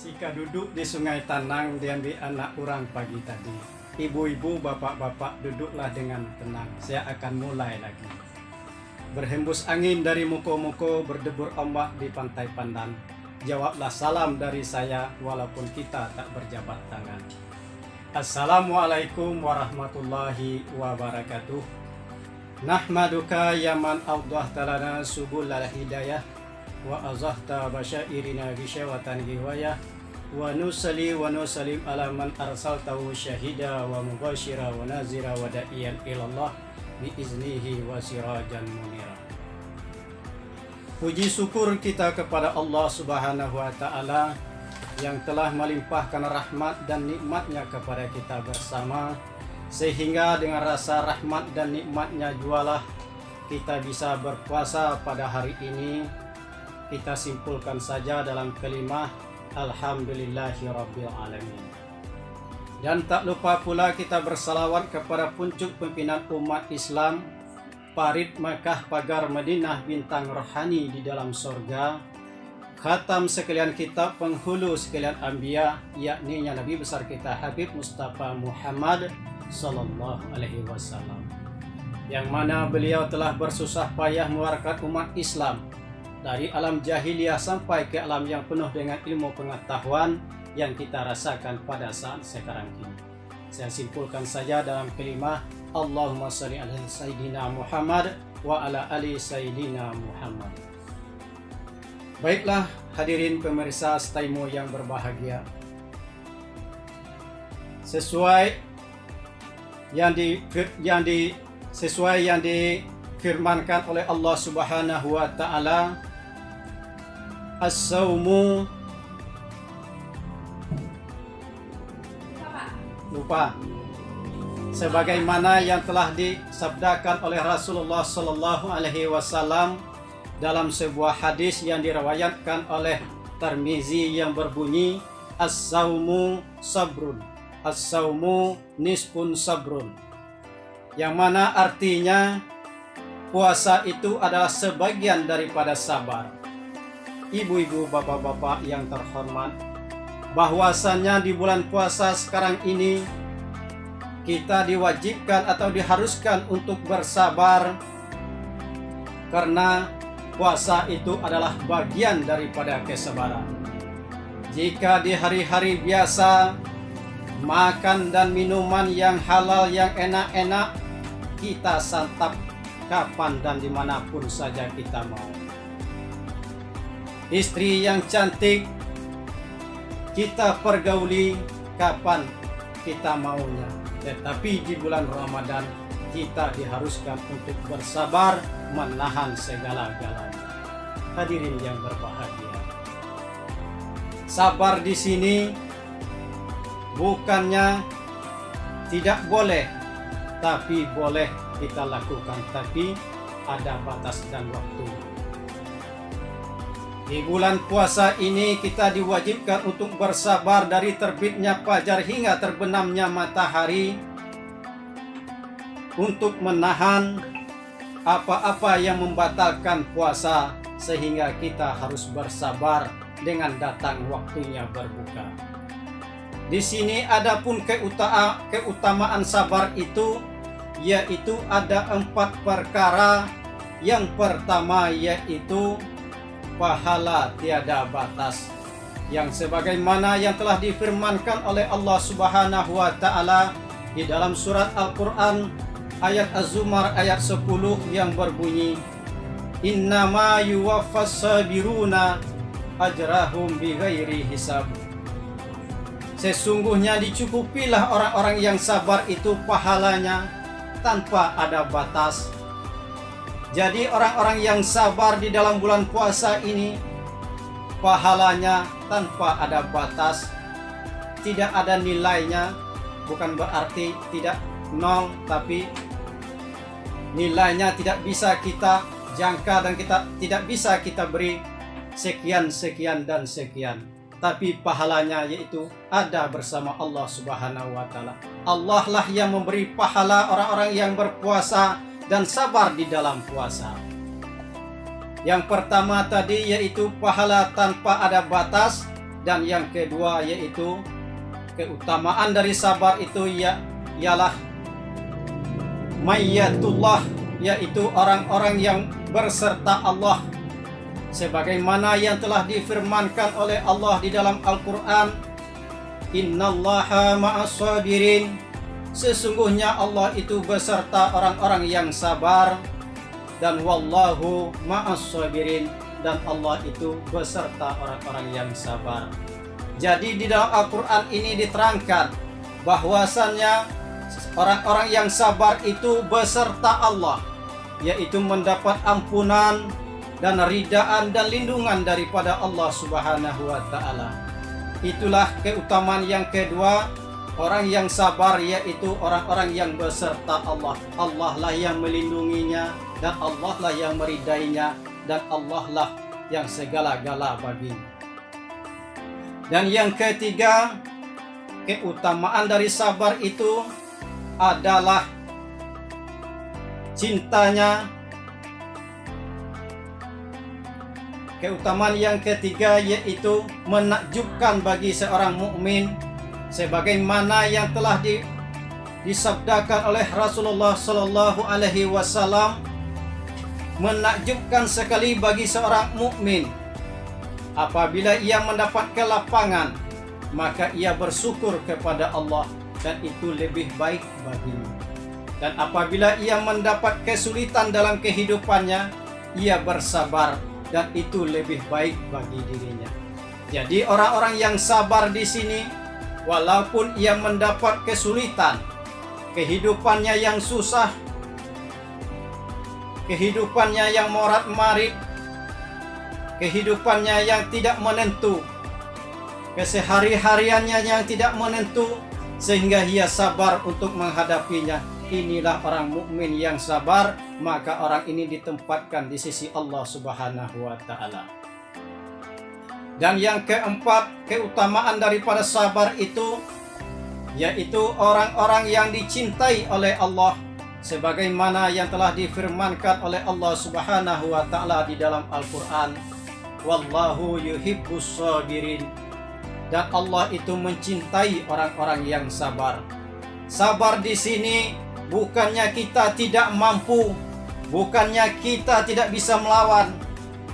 Jika duduk di Sungai Tanang diambil anak orang pagi tadi. Ibu-ibu, bapak-bapak, duduklah dengan tenang. Saya akan mulai lagi. Berhembus angin dari muko-muko, berdebur ombak di pantai Pandan. Jawablah salam dari saya walaupun kita tak berjabat tangan. Assalamualaikum warahmatullahi wabarakatuh. Nahmaduka ya man awdahta lana subulal hidayah wa azahta basyairina bisyawatan hiwayah wa nusalli wa nusallim ala man arsaltahu syahida wa mubashira wa nazira wa da'iyan ilallah biiznihi wa sirajan munira. Puji syukur kita kepada Allah Subhanahu wa ta'ala yang telah melimpahkan rahmat dan nikmatnya kepada kita bersama, sehingga dengan rasa rahmat dan nikmatnya jualah kita bisa berpuasa pada hari ini. Kita simpulkan saja dalam kalimah Alhamdulillahirabbil alamin. Dan tak lupa pula kita bersalawat kepada puncuk pimpinan umat Islam, parit Makkah pagar Madinah bintang rohani di dalam sorga, khatam sekalian kitab, penghulu sekalian anbiya, yakni Nabi besar kita Habib Mustafa Muhammad sallallahu alaihi wasallam, yang mana beliau telah bersusah payah mewarkat umat Islam dari alam jahiliyah sampai ke alam yang penuh dengan ilmu pengetahuan yang kita rasakan pada saat sekarang ini. Saya simpulkan saja dalam kalimah Allahumma shalli ala Sayyidina Muhammad wa ala ali Sayyidina Muhammad. Baiklah hadirin pemirsa Staimo yang berbahagia, sesuai yang difirmankan oleh Allah Subhanahu wa taala, as-saumu lupa, sebagaimana yang telah disabdakan oleh Rasulullah sallallahu alaihi wasallam dalam sebuah hadis yang diriwayatkan oleh Tirmizi yang berbunyi, as-saumu sabrun, as-saumu nisfun sabrun, yang mana artinya puasa itu adalah sebagian daripada sabar. Ibu-ibu, bapak-bapak yang terhormat, bahwasannya di bulan puasa sekarang ini kita diwajibkan atau diharuskan untuk bersabar, karena puasa itu adalah bagian daripada kesabaran. Jika di hari-hari biasa makan dan minuman yang halal, yang enak-enak kita santap kapan dan dimanapun saja kita mau. Istri yang cantik kita pergauli kapan kita maunya. Tetapi di bulan Ramadan kita diharuskan untuk bersabar menahan segala-galanya. Hadirin yang berbahagia, sabar di sini bukannya tidak boleh, tapi boleh kita lakukan, tapi ada batas dan waktu. Di bulan puasa ini kita diwajibkan untuk bersabar dari terbitnya fajar hingga terbenamnya matahari, untuk menahan apa-apa yang membatalkan puasa, sehingga kita harus bersabar dengan datang waktunya berbuka. Di sini adapun keutamaan sabar itu, yaitu ada 4 perkara. Yang pertama yaitu pahala tiada batas, yang sebagaimana yang telah difirmankan oleh Allah Subhanahu wa taala di dalam surat Al-Qur'an ayat Az-Zumar ayat 10 yang berbunyi, innama yuwaffas sabiruna ajrahum bighairi hisab. Sesungguhnya dicukupilah orang-orang yang sabar itu pahalanya tanpa ada batas. Jadi orang-orang yang sabar di dalam bulan puasa ini pahalanya tanpa ada batas, tidak ada nilainya. Bukan berarti tidak nol, tapi nilainya tidak bisa kita jangka dan kita tidak bisa kita beri sekian, sekian, dan sekian. Tapi pahalanya yaitu ada bersama Allah Subhanahu wa taala. Allah lah yang memberi pahala orang-orang yang berpuasa dan sabar di dalam puasa. Yang pertama tadi yaitu pahala tanpa ada batas, Dan yang kedua yaitu keutamaan dari sabar itu ialah mayyatullah, yaitu orang-orang yang berserta Allah, sebagaimana yang telah difirmankan oleh Allah di dalam Al-Quran, innallaha ma'as sabirin, sesungguhnya Allah itu beserta orang-orang yang sabar, dan wallahu ma'as sabirin, dan Allah itu beserta orang-orang yang sabar. Jadi di dalam Al-Quran ini diterangkan bahwasannya orang-orang yang sabar itu beserta Allah, yaitu mendapat ampunan dan ridaan dan lindungan daripada Allah Subhanahu wa Ta'ala. Itulah keutamaan yang kedua, orang yang sabar yaitu orang-orang yang beserta Allah. Allah lah yang melindunginya, dan Allah lah yang meridainya, dan Allah lah yang segala-gala baginya. Dan yang ketiga, keutamaan dari sabar itu adalah cintanya. Keutamaan yang ketiga yaitu menakjubkan bagi seorang mukmin, sebagaimana yang telah disabdakan oleh Rasulullah Sallallahu Alaihi Wasallam, menakjubkan sekali bagi seorang mukmin apabila ia mendapat kelapangan, maka ia bersyukur kepada Allah, dan itu lebih baik baginya. Dan apabila ia mendapat kesulitan dalam kehidupannya, ia bersabar, dan itu lebih baik bagi dirinya. Jadi orang-orang yang sabar di sini, walaupun ia mendapat kesulitan, kehidupannya yang susah, kehidupannya yang morat-marit, kehidupannya yang tidak menentu, kesehari-hariannya yang tidak menentu, sehingga ia sabar untuk menghadapinya. Inilah orang mukmin yang sabar, maka orang ini ditempatkan di sisi Allah Subhanahu wa Ta'ala. Dan yang keempat, keutamaan daripada sabar itu yaitu orang-orang yang dicintai oleh Allah, sebagaimana yang telah difirmankan oleh Allah Subhanahu wa Ta'ala di dalam Al-Quran, wallahu yuhibbus sabirin, dan Allah itu mencintai orang-orang yang sabar. Sabar di sini bukannya kita tidak mampu, bukannya kita tidak bisa melawan,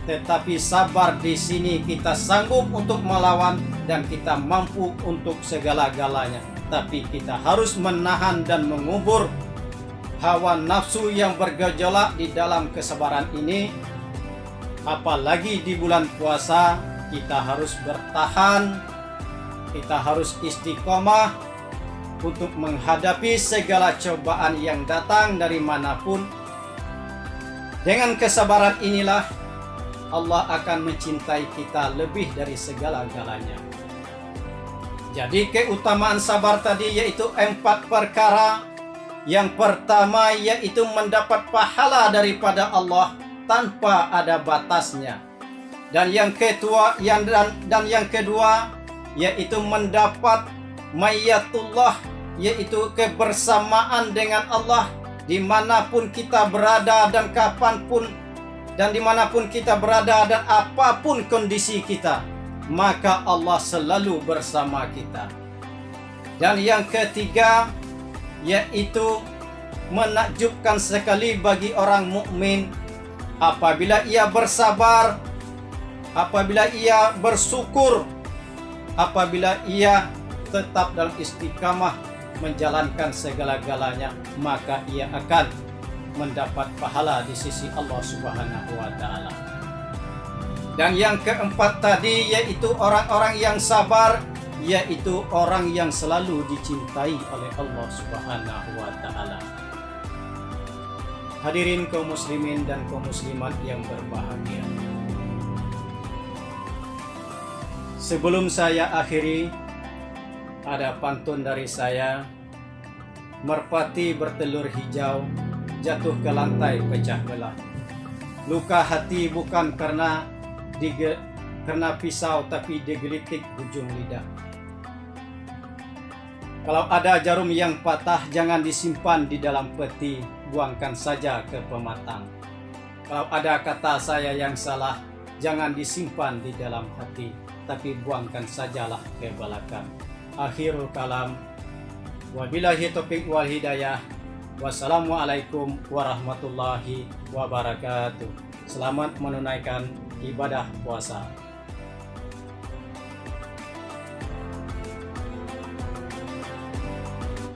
tetapi sabar di sini kita sanggup untuk melawan dan kita mampu untuk segala-galanya. Tapi kita harus menahan dan mengubur hawa nafsu yang bergejolak di dalam kesabaran ini. Apalagi di bulan puasa, kita harus bertahan, kita harus istiqomah untuk menghadapi segala cobaan yang datang dari manapun. Dengan kesabaran inilah Allah akan mencintai kita lebih dari segala-galanya. Jadi keutamaan sabar tadi yaitu 4 perkara. Yang pertama yaitu mendapat pahala daripada Allah tanpa ada batasnya. Dan yang kedua yaitu mendapat mayyatullah, yaitu kebersamaan dengan Allah dimanapun kita berada dan kapanpun, dan dimanapun kita berada dan apapun kondisi kita, maka Allah selalu bersama kita. Dan yang ketiga yaitu menakjubkan sekali bagi orang mukmin apabila ia bersabar, apabila ia bersyukur, apabila ia tetap dalam istiqamah menjalankan segala-galanya, maka ia akan mendapat pahala di sisi Allah Subhanahu wa Ta'ala. Dan yang keempat tadi yaitu orang-orang yang sabar, yaitu orang yang selalu dicintai oleh Allah Subhanahu wa Ta'ala. Hadirin kaum muslimin dan kaum muslimat yang berbahagia, sebelum saya akhiri, ada pantun dari saya. Merpati bertelur hijau, jatuh ke lantai pecah belah. Luka hati bukan karena pisau, tapi digelitik ujung lidah. Kalau ada jarum yang patah, jangan disimpan di dalam peti, buangkan saja ke pematang. Kalau ada kata saya yang salah, jangan disimpan di dalam hati, tapi buangkan sajalah ke belakang. Akhirul kalam, wabillahi taufiq wal hidayah. Wassalamualaikum warahmatullahi wabarakatuh. Selamat menunaikan ibadah puasa.